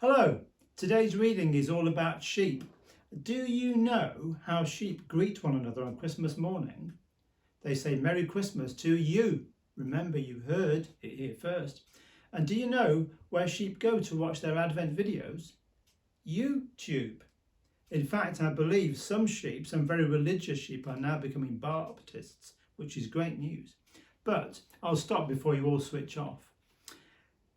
Hello, today's reading is all about sheep. Do you know how sheep greet one another on Christmas morning? They say Merry Christmas to you. Remember, you heard it here first. And do you know where sheep go to watch their Advent videos? YouTube. In fact, I believe some sheep, some very religious sheep, are now becoming Baptists, which is great news. But I'll stop before you all switch off.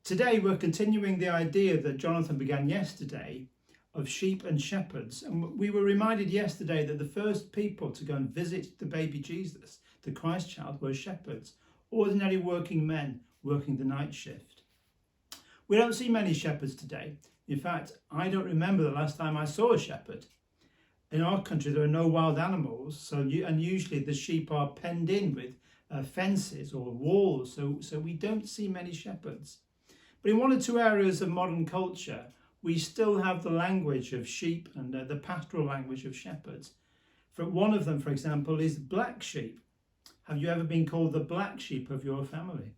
Today we're continuing the idea that Jonathan began yesterday of sheep and shepherds, and we were reminded yesterday that the first people to go and visit the baby Jesus, the Christ child, were shepherds, ordinary working men working the night shift. We don't see many shepherds today. In fact, I don't remember the last time I saw a shepherd. In our country there are no wild animals, and usually the sheep are penned in with fences or walls, so we don't see many shepherds. But in one or two areas of modern culture, we still have the language of sheep and the pastoral language of shepherds. One of them, for example, is black sheep. Have you ever been called the black sheep of your family?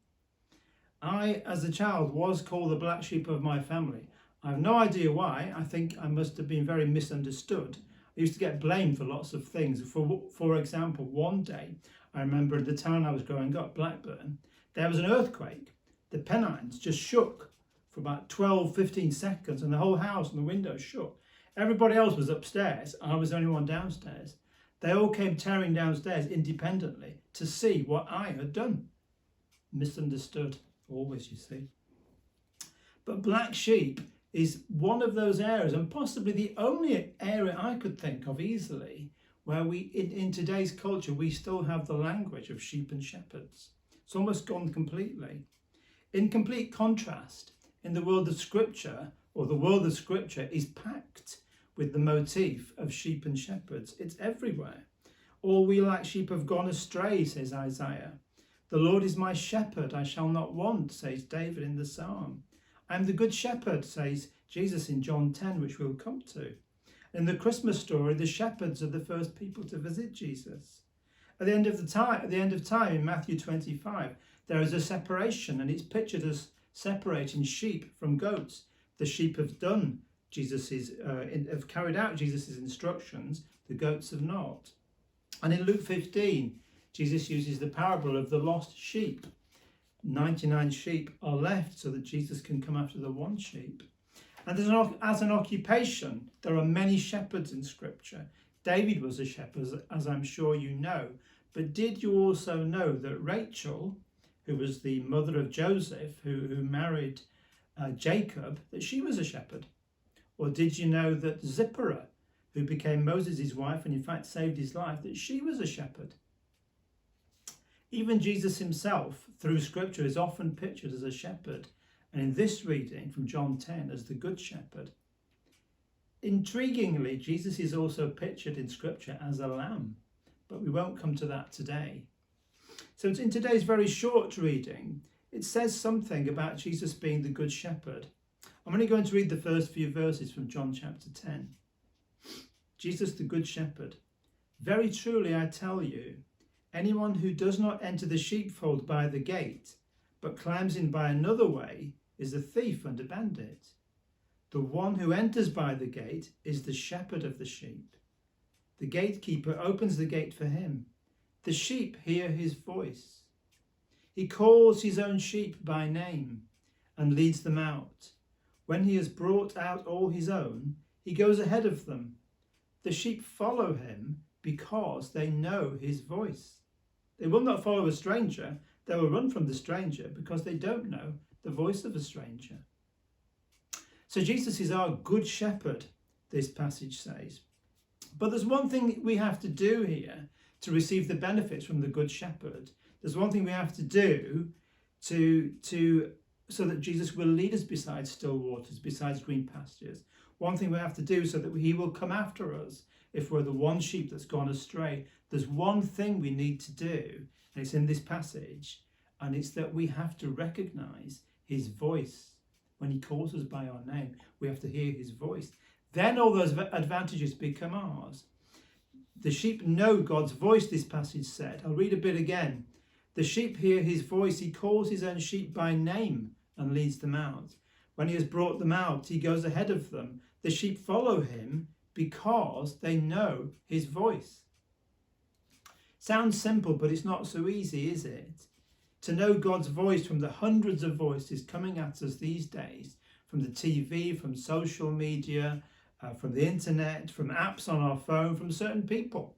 I, as a child, was called the black sheep of my family. I have no idea why. I think I must have been very misunderstood. I used to get blamed for lots of things. For example, one day, I remember in the town I was growing up, Blackburn, there was an earthquake. The Pennines just shook for about 12-15 seconds and the whole house and the windows shook. Everybody else was upstairs. I was the only one downstairs. They all came tearing downstairs independently to see what I had done. Misunderstood, always, you see. But black sheep is one of those areas, and possibly the only area I could think of easily, where in today's culture, we still have the language of sheep and shepherds. It's almost gone completely. In complete contrast, in the world of Scripture, or the world of Scripture is packed with the motif of sheep and shepherds. It's everywhere. All we like sheep have gone astray, says Isaiah. The Lord is my shepherd, I shall not want, says David in the Psalm. I am the good shepherd, says Jesus in John 10, which we'll come to. In the Christmas story, the shepherds are the first people to visit Jesus. At the end of time, in Matthew 25, there is a separation, and it's pictured as separating sheep from goats. The sheep have carried out Jesus' instructions, the goats have not. And in Luke 15, Jesus uses the parable of the lost sheep. 99 sheep are left so that Jesus can come after the one sheep. And as an occupation, there are many shepherds in Scripture. David was a shepherd, as I'm sure you know. But did you also know that Rachel, who was the mother of Joseph, who married Jacob, that she was a shepherd? Or did you know that Zipporah, who became Moses' wife and in fact saved his life, that she was a shepherd? Even Jesus himself, through Scripture, is often pictured as a shepherd, and in this reading from John 10 as the good shepherd. Intriguingly, Jesus is also pictured in Scripture as a lamb, but we won't come to that today. So in today's very short reading, it says something about Jesus being the good shepherd. I'm only going to read the first few verses from John chapter 10. Jesus the good shepherd. Very truly I tell you, anyone who does not enter the sheepfold by the gate, but climbs in by another way, is a thief and a bandit. The one who enters by the gate is the shepherd of the sheep. The gatekeeper opens the gate for him. The sheep hear his voice. He calls his own sheep by name and leads them out. When he has brought out all his own, he goes ahead of them. The sheep follow him because they know his voice. They will not follow a stranger. They will run from the stranger because they don't know the voice of a stranger. So Jesus is our good shepherd, this passage says. But there's one thing we have to do here to receive the benefits from the good shepherd. There's one thing we have to do so that Jesus will lead us beside still waters, besides green pastures. One thing we have to do so that he will come after us if we're the one sheep that's gone astray. There's one thing we need to do, and it's in this passage, and it's that we have to recognize his voice. When he calls us by our name, we have to hear his voice. Then all those advantages become ours. The sheep know God's voice, this passage said. I'll read a bit again. The sheep hear his voice. He calls his own sheep by name and leads them out. When he has brought them out, he goes ahead of them. The sheep follow him because they know his voice. Sounds simple, but it's not so easy, is it? To know God's voice from the hundreds of voices coming at us these days, from the TV, from social media, from the internet, from apps on our phone, from certain people.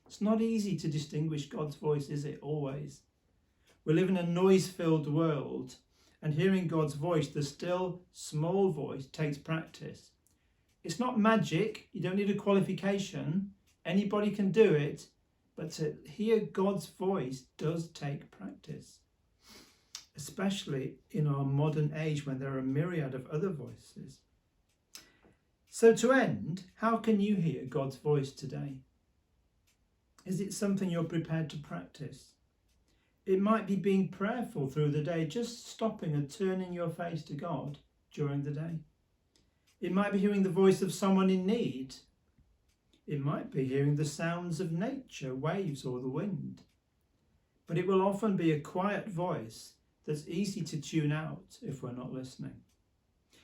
It's not easy to distinguish God's voice, is it? Always. We live in a noise-filled world, and hearing God's voice, the still, small voice, takes practice. It's not magic. You don't need a qualification. Anybody can do it. But to hear God's voice does take practice, especially in our modern age when there are a myriad of other voices. So to end, how can you hear God's voice today? Is it something you're prepared to practice? It might be being prayerful through the day, just stopping and turning your face to God during the day. It might be hearing the voice of someone in need. It might be hearing the sounds of nature, waves or the wind. But it will often be a quiet voice that's easy to tune out if we're not listening.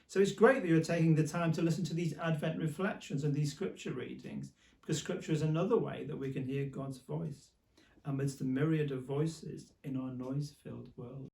So it's great that you're taking the time to listen to these Advent reflections and these scripture readings, because scripture is another way that we can hear God's voice amidst the myriad of voices in our noise-filled world.